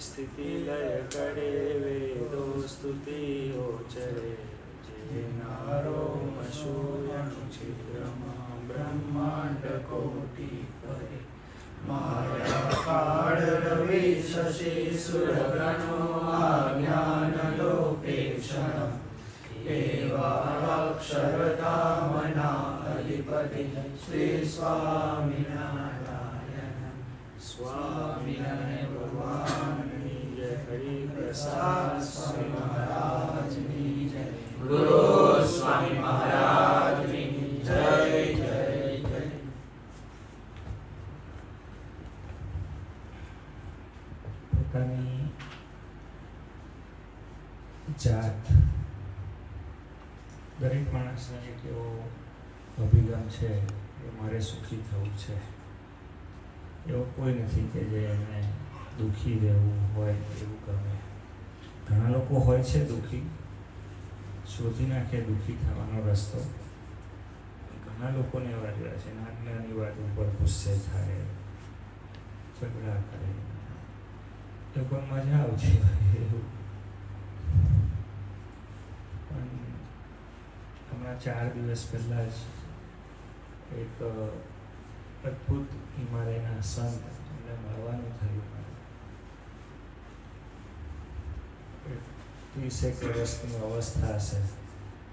સ્થિતિ લય કરે વેદો સ્તુતિઓ ચરે જે નારોમશૂયમ છિદ્રમાં બ્રહ્માંડ કોટી કરે માયા કાળ રવિ શશી સુરગણો આજ્ઞાન લોકેશણ એવાક્ષરધામના અધિપતિ શ્રી સ્વામિનારાયણ સ્વામિનારાયણ ભગવાનની જય હરિ પ્રસાદ સ્વામી મહારાજની જય ગુરુ સ્વામી મહારાજની જય જય જય. પોતાની જાત દરેક માણસને એક એવો અભિગમ છે કે મારે સુખી થવું છે. એવો કોઈ નથી કે જે એને દુઃખી રહેવું હોય એવું ગમે. ઘણા લોકો હોય છે દુઃખી, શોધી નાખે દુઃખી થવાનો રસ્તો. ઘણા લોકોને એવા જોયા છે નાની વાત ઉપર ગુસ્સે થાય, ઝઘડા કરે, લોકોને મજા આવતી હોય એવું. પણ હમણાં 4 દિવસ પહેલાં જ એક અદ્ભુત હિમાલયના સંત એમને મળવાનું થયું. 30 વર્ષની અવસ્થા હશે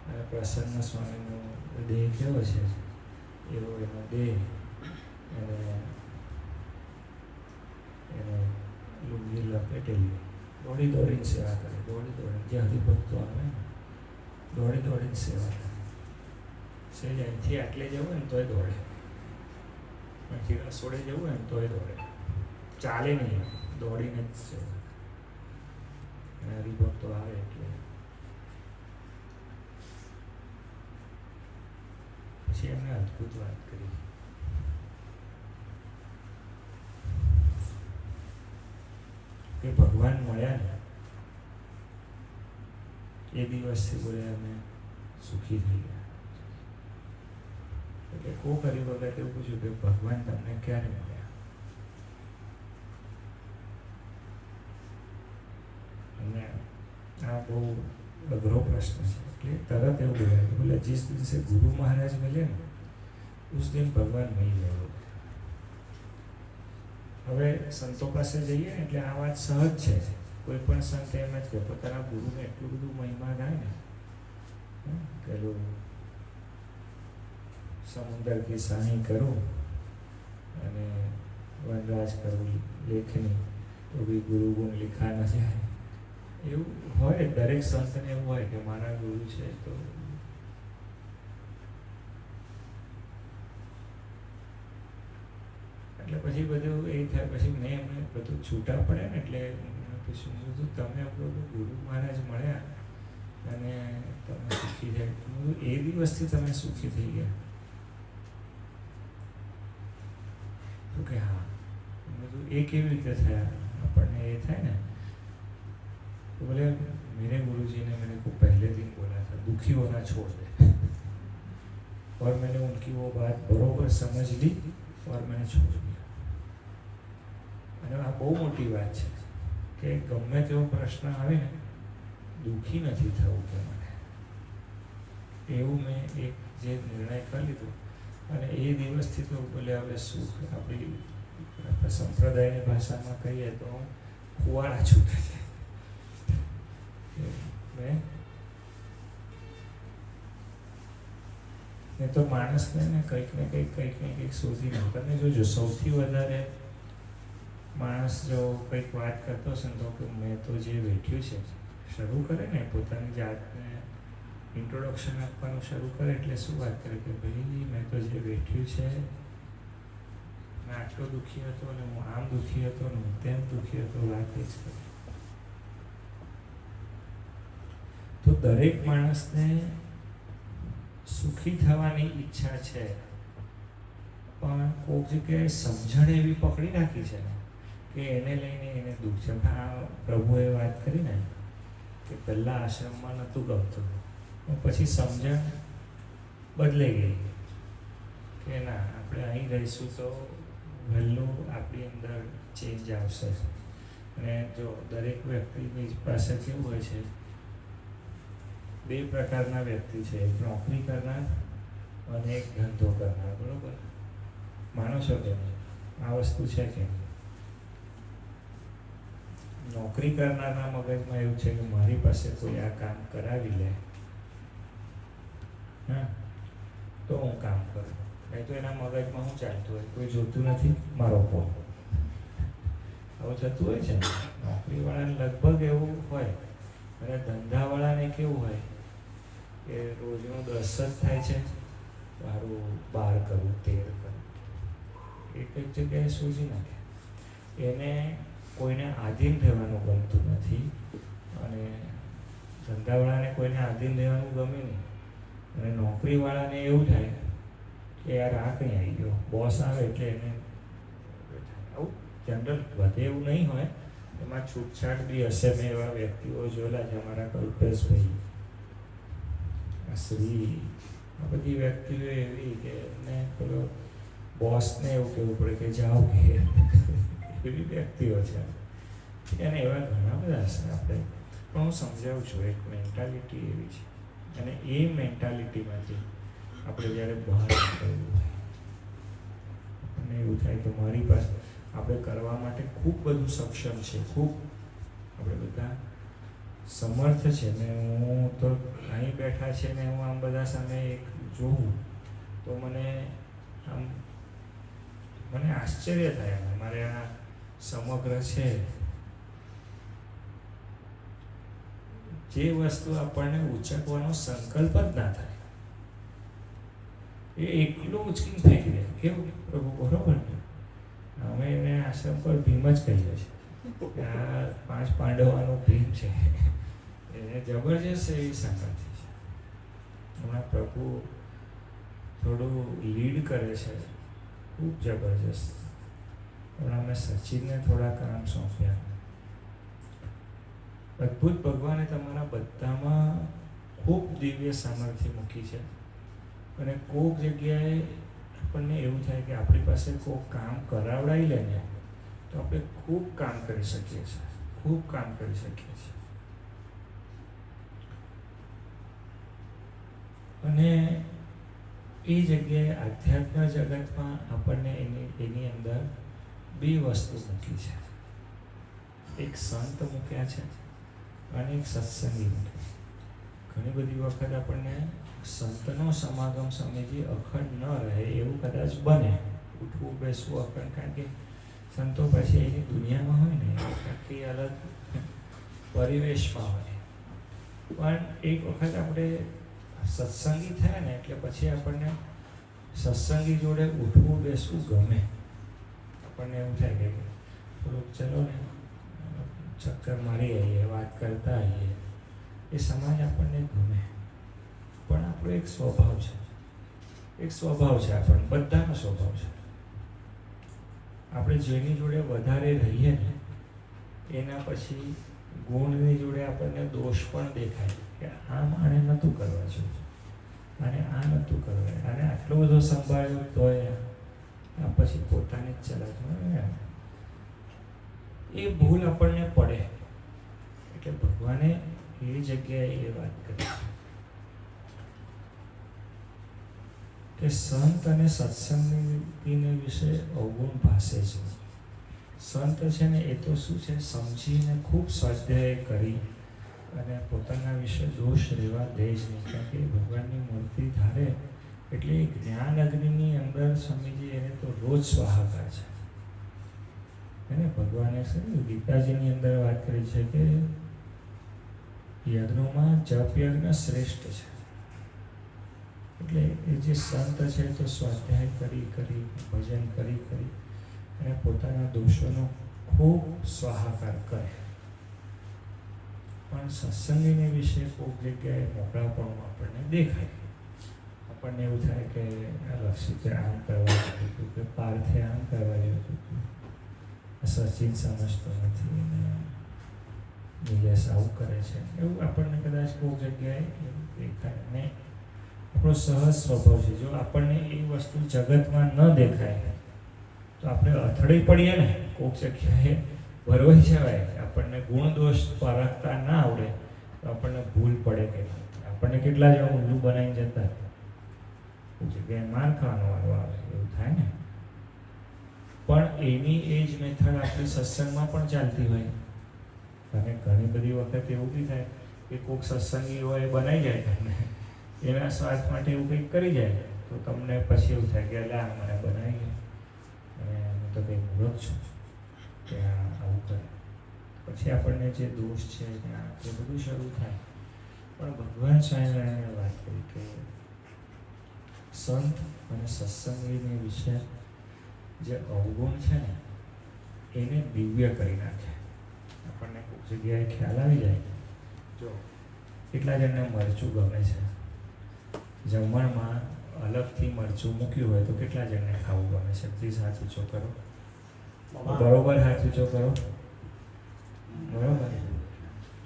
અને પ્રસન્ન સ્વામીનો દેહ કેવો છે એવો એનો દેહ. એને લુંગી લપેટેલી દોડીને સેવા કરે, દોડીને જે હરિભક્તો આવે ને દોડીને સેવા કરે. સેજ અહીંથી આટલે જવું ને તોય દોડે, અહીંથી રસોડે જવું ને તોય દોડે, ચાલે નહીં, દોડીને જ સેવા. અને હરિભક્તો આવે એટલે પછી એમને અદ્ભુત વાત કરી કે ભગવાન મળ્યા ને એ દિવસથી બોલે અમે સુખી થઈ ગયા. એટલે કોક હરિભગત એવું પૂછ્યું કે ભગવાન તમને ક્યારે મળ્યા? અને આ બહુ અઘરો પ્રશ્ન છે. એટલે તરત એવું બોલ્યા કે બોલે जिस दिन से गुरु महाराज मिले ना उस दिन भगवान मिल गए. હવે સંતો પાસે જઈએ ને એટલે આ વાત સહજ છે. કોઈ પણ સંત એમ જ કે પોતાના ગુરુને એટલું બધું મહિમા ગાય ને, પેલું સમુદ્ર કી સાણી કરું અને વનરાજ કરું લેખની તો બી ગુરુ ગુણ લીખા ન જાય. એવું હોય, દરેક સંતને એવું હોય કે મારા ગુરુ છે તો એટલે પછી બધું એ થાય. પછી મેં એમને બધું છૂટા પડે ને એટલે પૂછ્યું બધું તમે આપણું ગુરુ મહારાજ મળ્યા અને તમે સુખી જાય, એ દિવસથી તમે સુખી થઈ ગયા? તો કે હા. બધું એ કેવી રીતે થયા? આપણને એ થાય ને तो बोले मेरे गुरुजी ने मेरे को पहले दिन बोला था दुखी होना छोड़ दे, और मैंने उनकी वो बात बरोबर समझ ली और मैंने छोड़ दिया. અને આ બહુ મોટી વાત છે કે ગમે તેવો પ્રશ્ન આવે ને દુઃખી નથી થવું કે મને, એવું મેં એક જે નિર્ણય કરી લીધો. અને એ દિવસથી તો બોલે હવે સુખ આપણી સંપ્રદાયની ભાષામાં કહીએ તો કુવાડા છૂટે છે. ને તો માણસને ને કંઈક ને કંઈક શોધી લે. તમે જોજો સૌથી વધારે માણસ જો કંઈક વાત કરતો હશે તો કે મેં તો જે વેઠ્યું છે શરૂ કરે ને પોતાની જાતને ઇન્ટ્રોડક્શન આપવાનું શરૂ કરે એટલે શું વાત કરે કે ભાઈ મેં તો જે વેઠ્યું છે, મેં આટલો દુઃખી હતો ને હું આમ દુઃખી હતો ને હું તેમ દુઃખી હતો, વાત એ જ કરે. તો દરેક માણસને સુખી થવાની ઈચ્છા છે, પણ કોઈક જગ્યાએ સમજણ એવી પકડી રાખી છે કે એને લઈને એને દુઃખ છે. આ પ્રભુએ વાત કરી ને કે પહેલાં આશ્રમમાં નહોતું ગમતું, પછી સમજણ બદલાઈ ગઈ કે ના આપણે અહીં રહીશું તો વહેલું આપણી અંદર ચેન્જ આવશે. અને જો દરેક વ્યક્તિની પાસે કેવું હોય છે, બે પ્રકારના વ્યક્તિ છે, એક નોકરી કરનાર અને એક ધંધો કરનાર, બરોબર? માનો છો કે નહીં? આ વસ્તુ છે કે નોકરી કરનારના મગજમાં એવું છે કે મારી પાસે કોઈ આ કામ કરાવી લે, હા, તો હું કામ કરું. નહીં તો એના મગજમાં શું ચાલતું હોય? કોઈ જોતું નથી, મારો પોત. આવું થતું હોય છે ને. નોકરીવાળાને લગભગ એવું હોય, અને ધંધાવાળાને કેવું હોય કે રોજનું 10 જ થાય છે, મારું 12 કરું, 13 કરું, એક જ જગ્યાએ સૂઝી નાખે. એને કોઈને આધીન રહેવાનું ગમતું નથી, અને ધંધાવાળાને કોઈને આધીન રહેવાનું ગમે નહીં, અને નોકરીવાળાને એવું થાય કે યાર આ કંઈ આવી ગયો, બોસ આવે એટલે એને આવું જનરલ વધે એવું નહીં હોય, એમાં છૂટછાટ બી હશે. મેં એવા વ્યક્તિઓ જોયેલા છે, અમારા કલ્પેશભાઈ, શ્રી, આ બધી વ્યક્તિઓ એવી કે એમને પેલો બોસને એવું કહેવું પડે કે જાઓ કે એવી વ્યક્તિઓ છે. અને એવા ઘણા બધા હશે આપણે, પણ હું સમજાવું છું, એક મેન્ટાલિટી એવી છે, અને એ મેન્ટાલિટીમાંથી આપણે જ્યારે બહાર નીકળવું હોય, આપણને એવું થાય કે મારી પાસે આપણે કરવા માટે ખૂબ બધું સક્ષમ છે, ખૂબ આપણે બધા સમર્થ છે, ને હું તો અહીં બેઠા છે ને હું આમ બધા સામે એક જોઉં તો મને આશ્ચર્ય થાય. મારે આ સમગ્ર છે, જે વસ્તુ આપણને ઉચકવાનો સંકલ્પ જ ના થાય, એ એકલું ઉચકીને ફેંકી દે. કેવું પ્રભુ, બરોબર ને? અમે એને આશ્રમ પર ભીમ જ કહીએ છીએ. આ 5 પાંડવોનું ભીમ છે, એને જબરજસ્ત એવી સંગતિ છે. હમણાં પ્રભુ થોડું લીડ કરે છે, ખૂબ જબરજસ્ત. હમણાં અમે સચિનને થોડા કામ સોંપ્યા. અદ્ભુત ભગવાને તમારા બધામાં ખૂબ દિવ્ય સામર્થ્ય મૂકી છે, અને કોઈક જગ્યાએ આપણને એવું થાય કે આપણી પાસે કોઈ કામ કરાવડાવી લે ને તો આપણે ખૂબ કામ કરી શકીએ છીએ, ખૂબ કામ કરી શકીએ છીએ. અને એ જગ્યાએ આધ્યાત્મ જગતમાં આપણને એની અંદર 2 વસ્તુ મૂકી છે. એક સંત મૂક્યા છે અને એક સત્સંગી મૂક્યા. ઘણી બધી વખત આપણને સંતનો સમાગમ સમયથી અખંડ ન રહે એવું કદાચ બને, ઉઠવું બેસવું અખંડ, કારણ કે સંતો પછી એની દુનિયામાં હોય ને, આખી અલગ પરિવેશમાં હોય. પણ એક વખત આપણે સત્સંગી થયા ને એટલે પછી આપણને સત્સંગી જોડે ઉઠવું બેસવું ગમે. આપણને એવું થાય કે થોડુંક ચલો ને ચક્કર મારી આવીએ, વાત કરતા આવીએ, એ સમાજ આપણને ગમે. પણ આપણો એક સ્વભાવ છે, આપણને બધાનો સ્વભાવ છે. આપણે જેની જોડે વધારે રહીએ ને એના પછી ગુણની જોડે આપણને દોષ પણ દેખાય કે આમ આને નહોતું કરવા જોઈએ, અને આ નહોતું કરવા, અને આટલો બધો સંભાળ્યો તોય આ પછી પોતાને જ ચલાવતું. એ ભૂલ આપણને પડે. એટલે ભગવાને એ જગ્યાએ એ વાત કરી કે સંત અને સત્સંગીને વિશે અવગુણ ભાષે છે. સંત છે ને એ તો શું છે, સમજીને ખૂબ સ્વાધ્યાય કરી અને પોતાના વિશે દોષ રહેવા દે જ નહીં. કારણ કે ભગવાનની મૂર્તિ ધારે એટલે જ્ઞાન અગ્નિની અંદર સ્વામીજી એને તો રોજ સ્વાહાકાર છે. એને ભગવાને ગીતાજીની અંદર વાત કરી છે કે યજ્ઞોમાં જપ યજ્ઞ શ્રેષ્ઠ છે. એટલે એ જે સંત છે તો સ્વાધ્યાય કરી ભજન કરી અને પોતાના દોષોનો ખૂબ સ્વાહાકાર કરે. પણ સત્સંગીને વિશે કોઈક જગ્યાએ મોકળાપણું આપણને દેખાય. આપણને એવું થાય કે લક્ષિતે આમ કરવા જોતું હતું, કે પાર્થે આમ કરવા જોતું હતું, સચિન સમજતો નથી અને નિલેશ આવું કરે છે, એવું આપણને કદાચ કોઈક જગ્યાએ દેખાય. અને આપણો સહજ સ્વભાવ છે, જો આપણને એ વસ્તુ જગતમાં ન દેખાય તો આપણે અથડાઈ પડીએ ને, કોઈક જગ્યાએ ભરવાઈ જવાય. ગુણ દોષ પારખતા ના આવડે તો આપણને ભૂલ પડે કે આપણને કેટલા જણા ઊંધું બનાવીને જતા જગ્યાએ માર ખાવાનો વારો આવે એવું થાય ને. પણ એની એ જ મેથડ આપણી સત્સંગમાં પણ ચાલતી હોય. અને ઘણી બધી વખત એવું બી થાય કે કોઈક સત્સંગી હોય એ બનાવી જાય તમને, એના સ્વાર્થ માટે એવું કંઈક કરી જાય તો તમને પછી એવું થાય કે એટલે આ મને બનાવી ગયો અને હું તો કંઈ મૂર્ખ છું કે આવું કરે. પછી આપણને જે દોષ છે ત્યાં એ બધું શરૂ થાય. પણ ભગવાન સ્વામિનારાયણે વાત કરી કે સંત અને સત્સંગીની વિશે જે અવગુણ છે ને એને દિવ્ય કરી નાખે. આપણને કોઈ જગ્યાએ ખ્યાલ આવી જાય. જો કેટલા જણને મરચું ગમે છે, જમણમાં અલગથી મરચું મૂક્યું હોય તો કેટલા જણને ખાવું ગમે છે? પ્લીઝ હાથ ઊંચો કરો. બરોબર હાથ ઊંચો કરો. બરોબર.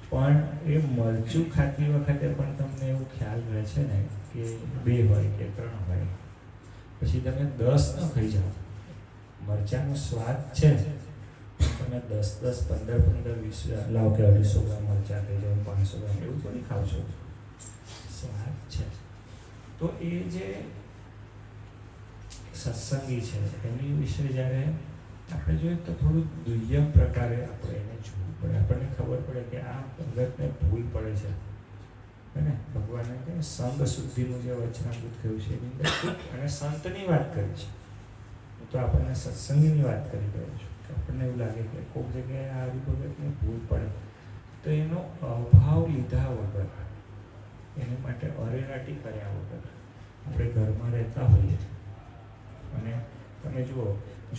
પણ એ મરચું ખાતી વખતે પણ તમને એવું ખ્યાલ રહે છે ને કે 2 હોય કે 3 હોય, પછી તમે 10 ન ખાઈ જાઓ. મરચાંનો સ્વાદ છે, તમે 10, 15, 20 લાવ કે 250 ગ્રામ મરચાં થઈ જાય, 500 ગ્રામ એવું થોડી ખાવ છો. સ્વાદ છે. તો એ જે સત્સંગી છે એની વિશે જ્યારે આપણે જોઈએ તો થોડું દુર્યમ પ્રકારે આપણે એને જોવું પડે. આપણને ખબર પડે કે આ ભગતને ભૂલ પડે છે. અને ભગવાને કે સંગ શુદ્ધિનું જે વચનામૃત કહ્યું છે એની અંદર અને સંતની વાત કરી છે. હું તો આપણને સત્સંગીની વાત કરી રહ્યો છું. આપણને એવું લાગે કે કોઈક જગ્યાએ આ ભગતને ભૂલ પડે તો એનો અભાવ લીધા વગર, એને માટે અરેરાટી કર્યા વગર આપણે ઘરમાં રહેતા હોઈએ અને તમે જુઓ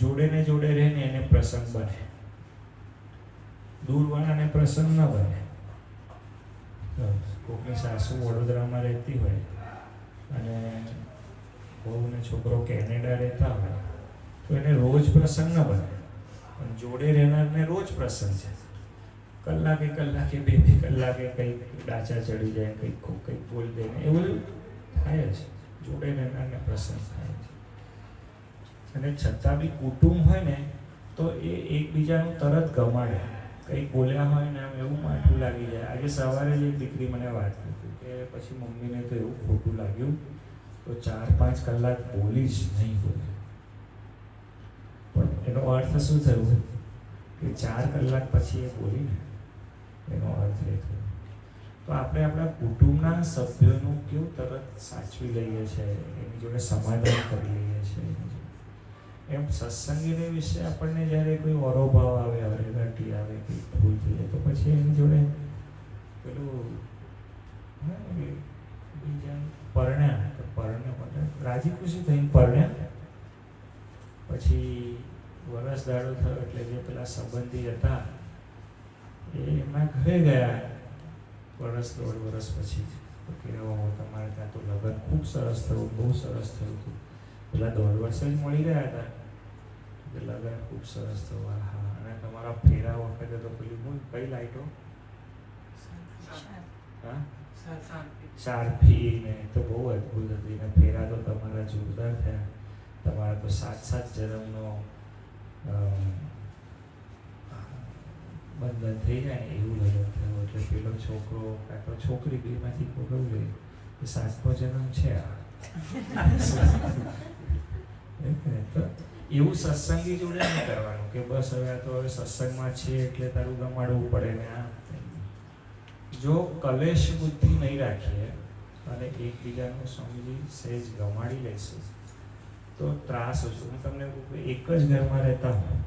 જોડે ને જોડે રહીને એને પ્રસંગ બને, દૂરવાળાને પ્રસંગ ન બને. કોઈકની સાસુ વડોદરામાં રહેતી હોય અને બહુ ને છોકરો કેનેડા રહેતા હોય તો એને રોજ પ્રસંગ ન બને. પણ જોડે રહેનારને રોજ પ્રસંગ છે. કલાકે 2 કલાકે કંઈક ડાચા ચડી જાય, કંઈક બોલ દે ને એવું થાય જ. જોડે રહેનારને પ્રસંગ થાય છે. અને છતાં બી કુટુંબ હોય ને તો એ એકબીજાનું તરત ગમાડે. કંઈક બોલ્યા હોય ને આમ એવું માઠું લાગી જાય. આજે સવારે જ એક દીકરી મને વાત કરી કે પછી મમ્મીને તો એવું ખોટું લાગ્યું તો 4-5 કલાક બોલી જ નહીં બોલે. પણ એનો અર્થ શું થયું કે 4 કલાક પછી એ બોલીને એનો અર્થ એ થયો. તો આપણે આપણા કુટુંબના સભ્યોનું કેવું તરત સાચવી લઈએ છીએ, એની જોડે સમાધાન કરી લઈએ છીએ. એમ સત્સંગીને વિશે આપણને જ્યારે કોઈ વરોભાવ આવે, અરેરાટી આવે, કંઈક ભૂલ થઈ જાય તો પછી એની જોડે પેલું બીજા પરણ્યા રાજી ખુશી થઈને પરણ્યા પછી વરસ દાડો થયો એટલે જે પેલા સંબંધી હતા એ એમના ઘરે ગયા. 1.5 વર્ષ પછી તો કે તમારે ત્યાં તો લગ્ન ખૂબ સરસ થયું, બહુ સરસ થયું હતું. પેલા 1.5 વર્ષ જ મળી રહ્યા હતા કે લગ્ન ખૂબ સરસ થયું. હા, અને તમારા ફેરા વખતે તો પેલી કઈ લાઈટો, હા, શાર્પી ને તો બહુ અદભુત હતી. ને ફેરા તો તમારા જોરદાર થયા. તમારા તો 7 જન્મનો બંધન થઈ જાય એવું લગ્ન થયું. એટલે પેલો છોકરો કાં તો છોકરી બેમાંથી ખોટું લે કે 7મો જન્મ છે આ. તો એવું સત્સંગી જોડે નહીં કરવાનું કે બસ હવે તો હવે સત્સંગમાં છે એટલે તારું ગમાડવું પડે ને આ. જો કલેશ બુદ્ધિ નહીં રાખીએ અને એકબીજાનું સમજી સહેજ ગમાડી લઈશું તો ત્રાસ હશે. હું તમને એક જ ઘરમાં રહેતા હોય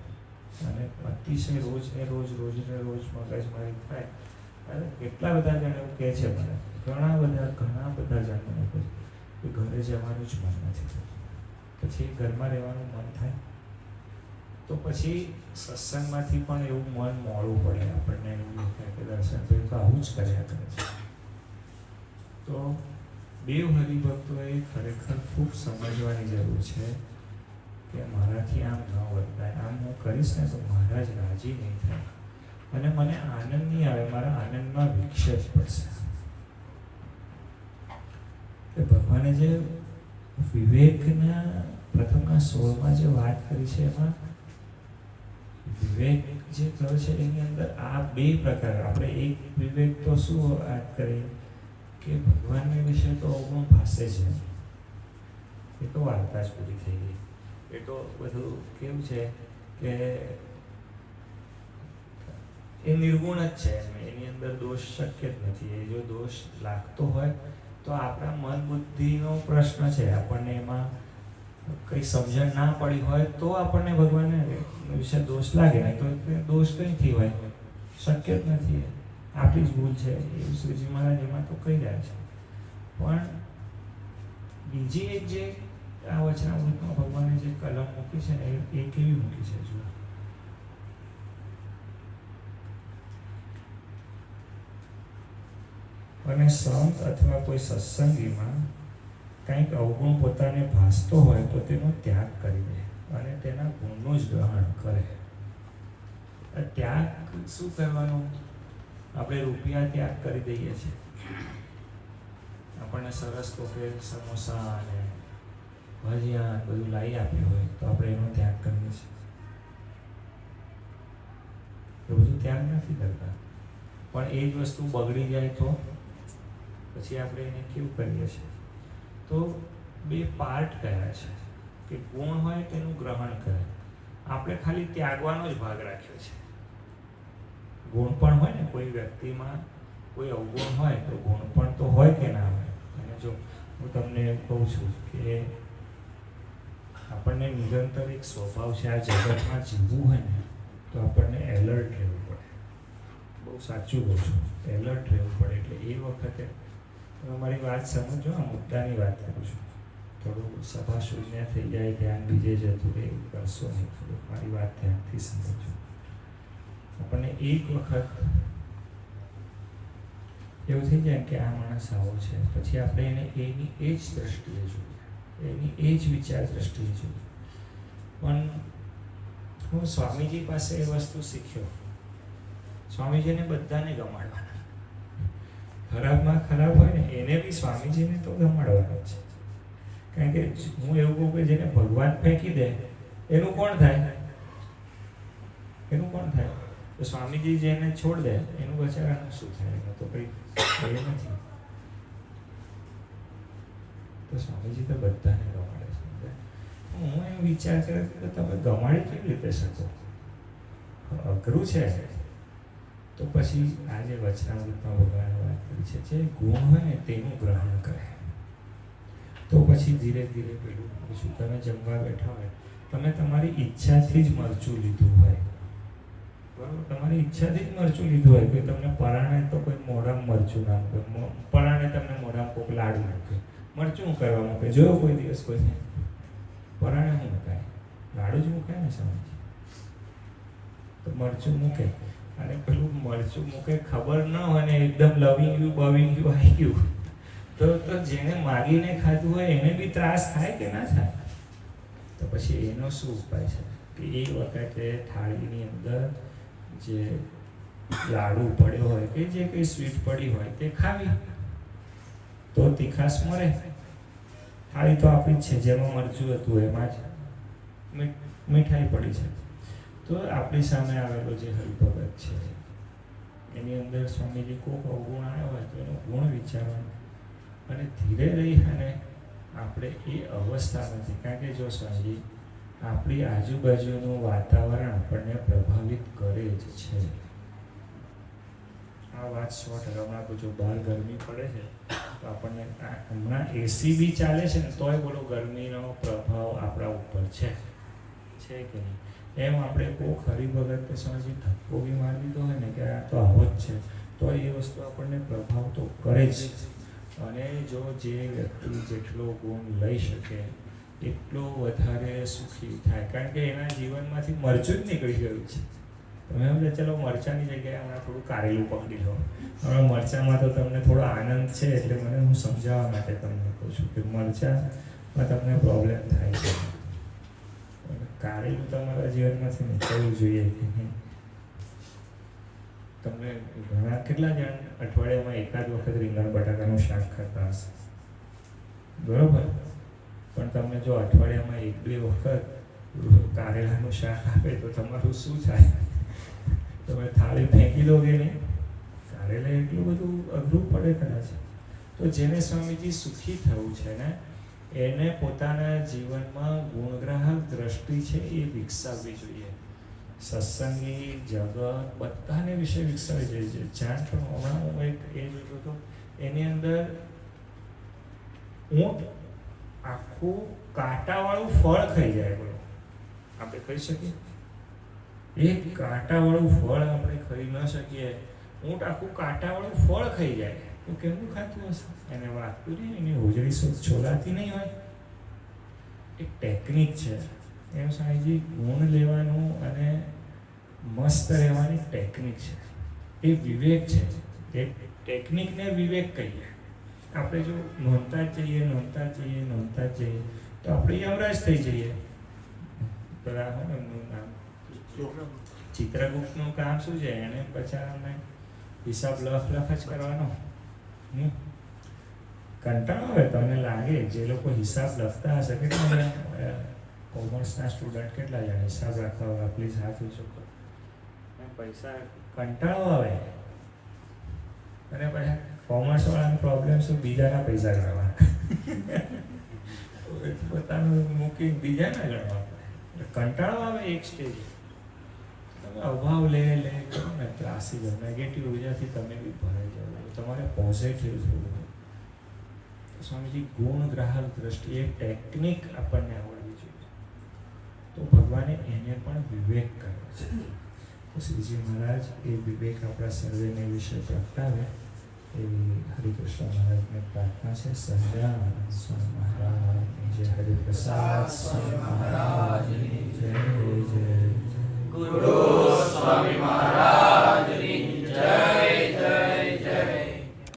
અને અતિશય રોજને રોજ મગજમારી થાય. અને કેટલા બધા જણ એવું કહે છે મને, ઘણા બધા જણ મને કહે કે ઘરે જવાનું જ મન નથી થતું. પછી ઘરમાં રહેવાનું મન થાય તો પછી સત્સંગમાંથી પણ એવું મન મોડું પડે. આપણને એવું થાય કે દર્શન તો આવું જ કર્યા કરે છે. તો બેવ હરિભક્તોએ ખરેખર ખૂબ સમજવાની જરૂર છે કે મારાથી આમ ન વર્તાય, આમ હું કરીશ ને તો મહારાજ રાજી નહીં થાય અને મને આનંદ નહીં આવે, મારા આનંદમાં વિક્ષેપ પડશે. કે ભગવાને જે વિવેકના પ્રથમના 16માં જે વાત કરી છે એમાં વિવેક જે કહ્યું છે એની અંદર આ બે પ્રકાર, આપણે એક વિવેક તો શું વાત કરીએ કે ભગવાનને વિશે તો અવગુણ ભાષે છે, એ તો વાર્તા જ પૂરી થઈ ગઈ. એ તો બધું કેવું છે કે એ નિર્ગુણ જ છે, એની અંદર દોષ શક્ય જ નથી. એ જો દોષ લાગતો હોય તો આપણા મન બુદ્ધિનો પ્રશ્ન છે. આપણને એમાં કંઈ સમજણ ના પડી હોય તો આપણને ભગવાનને વિશે દોષ લાગે, નહીં તો દોષ કંઈથી હોય, શક્ય જ નથી. આપણી જ ભૂલ છે એવું શ્રીજી મહારાજ એમાં તો કહી રહ્યા છે. પણ બીજી એક જે આ વચનામૃતમાં ભગવાને જે કલમ મૂકી છે ને એ કેવી મૂકી છે જુઓ. અને સંત અથવા કોઈ સત્સંગીમાં કંઈક અવગુણ પોતાને ભાસતો હોય તો તેનો ત્યાગ કરી દે અને તેના ગુણનું જ ગ્રહણ કરે. ત્યાગ શું કરવાનું? આપણે રૂપિયા ત્યાગ કરી દઈએ છીએ. આપણને સરસ કોકે સમોસા અને ભજીયા બધું લાવી આપ્યું હોય તો આપણે એનો ત્યાગ કરીએ છીએ. એ બધું ત્યાગ નથી કરતા. પણ એ જ વસ્તુ બગડી જાય તો પછી આપણે એને કેવું કરીએ છીએ? તો બે પાર્ટ કયા છે કે ગુણ હોય તેનું ગ્રહણ કરે. આપણે ખાલી ત્યાગવાનો જ ભાગ રાખ્યો છે. ગુણ પણ હોય ને, કોઈ વ્યક્તિમાં કોઈ અવગુણ હોય તો ગુણ પણ તો હોય કે ના હોય. અને જો હું તમને કહું છું કે આપણને નિરંતર એક સ્વભાવ છે આ જગતમાં જીવવું હોય ને તો આપણને એલર્ટ રહેવું પડે. બહુ સાચું કહું છું, એલર્ટ રહેવું પડે. એટલે એ વખતે મારી વાત સમજો, આ મુદ્દાની વાત કરું છું. થોડું સભા શૂન્ય થઈ જાય, ધ્યાન બીજે જતું રહે એવું કરશો નહીં. થોડુંક મારી વાત ધ્યાનથી સમજો. આપણને એક વખત એવું થઈ જાય કે આ માણસ આવો છે, પછી આપણે એને એની એ જ દ્રષ્ટિએ જોઈએ, એની એ જ વિચાર દ્રષ્ટિએ જોઈએ. પણ હું સ્વામીજી પાસે એ વસ્તુ શીખ્યો. સ્વામીજીને બધાને ગમાડવાના. ખરાબમાં ખરાબ હોય ને એને બી સ્વામીજીને તો ગમાડવાના જ છે. કારણ કે હું એવું કહું કે જેને ભગવાન ફેંકી દે એનું કોણ થાય? એનું કોણ થાય? તો સ્વામીજી જેને છોડ દે એનું બચારાનું શું થાય? એનું તો કંઈ એ નથી. તો સ્વામીજી તો બધાને ગમાડે છે. હું એમ વિચાર કર્યો કે તમે ગમાડી કેવી રીતે શકો? અઘરું છે. તો પછી આજે વચનામૃતમાં ભગવાને વાત કરી છે જે ગુણ હોય ને તેનું ગ્રહણ કરે. તો પછી ધીરે ધીરે પેલું પૂછું, તમે જમવા બેઠા હોય, તમે તમારી ઈચ્છાથી જ મરચું લીધું હોય, બરાબર? તમારી ઈચ્છાથી જ મરચું લીધું હોય. કે તમને પરાણે તો કોઈ મોઢામાં મરચું ના મૂકે, પરાણે તમને મોઢામાં કોઈક લાડુ મૂકે, મરચું કરવા મૂકે. જોયો કોઈ દિવસ કોઈને? પરાણે શું મુકાય? લાડુ જ મુકાય ને સમજી. તો મરચું મૂકે અને પેલું મરચું મૂકે ખબર ન હોય ને એકદમ લવિંગ યુ બવિંગ યુ આવી ગયું તો જેને માગીને ખાધું હોય એને બી ત્રાસ થાય કે ના થાય? તો પછી એનો શું ઉપાય છે કે એ વખતે થાળીની અંદર જે લાડુ પડ્યો હોય કે જે કંઈ સ્વીટ પડી હોય તે ખાવી, તો તીખાશ મરે. થાળી તો આપણી જ છે, જેમાં મરચું હતું એમાં જ મીઠાઈ પડી છે. તો આપણી સામે આવેલો જે હરિભગત છે એની અંદર સ્વામીજી કોઈક અવગુણ આવ્યો હોય તો એનો ગુણ વિચારવાનો અને ધીરે રહી અને આપણે એ અવસ્થા નથી. કારણ કે જો સ્વામીજી આપણી આજુબાજુનું વાતાવરણ આપણને પ્રભાવિત કરે જ છે. આ વાત 100%. હમણાં જો બહાર ગરમી પડે છે તો આપણને હમણાં એસી બી ચાલે છે ને તોય બોલો ગરમીનો પ્રભાવ આપણા ઉપર છે કે નહીં? એમ આપણે કોઈ હરિભગત કે સ્વામીજી ધક્કો બી મારી દીધો હોય ને કે આ તો આવો જ છે તો એ વસ્તુ આપણને પ્રભાવ તો કરે જ. અને જો જે વ્યક્તિ જેટલો ગુણ લઈ શકે એટલો વધારે સુખી થાય. કારણ કે એના જીવનમાંથી મરચું જ નીકળી ગયું છે. તમે સમજે, ચલો મરચાંની જગ્યાએ હમણાં થોડું કારેલું પકડી લો. હવે મરચાંમાં તો તમને થોડો આનંદ છે એટલે મને હું સમજાવવા માટે તમને કહું છું કે મરચાંમાં તમને પ્રોબ્લેમ થાય છે. કારેલું તમારા જીવનમાંથી નીકળવું જોઈએ કે નહીં? તમને ઘણા કેટલા જણ અઠવાડિયામાં એકાદ વખત રીંગણ બટાકાનું શાક ખાતા હશે, બરોબર? પણ તમને જો અઠવાડિયામાં 1-2 વખત કારેલાનું શાક આપે તો તમારું શું થાય? તમે થાળી ફેંકી દોગે નહીં, કારેલા એટલું બધું અઘરું પડે કદાચ. તો જેને સ્વામીજી સુખી થવું છે ને, એને પોતાના જીવનમાં ગુણગ્રાહક દ્રષ્ટિ છે એ વિકસાવવી જોઈએ. સત્સંગી જગત બધાને વિશે વિકસાવી જોઈએ છે. જ્યાં પણ હમણાં હું એક એ જોતો હતો, એની અંદર ઊંટ આખું કાંટાવાળું ફળ ખાઈ જાય. બોલો, આપણે ખાઈ શકીએ? એક કાંટાવાળું ફળ આપણે ખાઈ ન શકીએ. ઊંટ આખું કાંટાવાળું ફળ ખાઈ જાય તો કેમનું ખાતું હશે? એને વાગતું નહીં, એની હોજડી છોલાતી નહીં હોય. એક ટેકનિક છે એમ સ્વામીજી, ગુણ લેવાનું અને મસ્ત રહેવાની ટેકનિક છે. એ વિવેક છે. એ ટેકનિકને વિવેક કહીએ. આપણે જો નોંધતા જ જઈએ તો આપણે યમરાજ થઈ જઈએ. પેલા એમનું નામ ચિત્રગુપ્તનું કામ શું છે? એને પછી હિસાબ લખ જ કરવાનો. કંટાળો આવે તમને લાગે? જે લોકો હિસાબ લખતા હશે, કેટલા કોમર્સના સ્ટુડન્ટ કેટલા જણા હિસાબ રાખવા વાળા? પ્લીઝ હાથ ઊંચો કરો. પૈસા કંટાળો આવે. અને પછી કોમર્સ વાળાનો પ્રોબ્લેમ શું? બીજાના પૈસા ગણવા. પોતાનું મૂકી બીજાના ગણવા. કંટાળો આવે એક સ્ટેજ. તમે અભાવ લે કરો ને, ત્રાસી જાઓ. નેગેટિવ ઉર્જાથી તમે બી ભરાઈ જાઓ. તમારે પોઝિટિવ થવું. સ્વામીજી ગુણ ગ્રાહક દ્રષ્ટિએ ટેકનિક આપણને આવડવી જોઈએ. તો ભગવાને એને પણ વિવેક કર્યો છે. તો શ્રીજી મહારાજ એ વિવેક આપણા સર્વેને વિશે પ્રગટાવે એવી હરિકૃષ્ણ મહારાજને પ્રાર્થના છે. સહજાનંદ સ્વામી મહારાજની જય, હરિપ્રસાદ સ્વામી મહારાજની જય, જય ગુરુ સ્વામી મહારાજની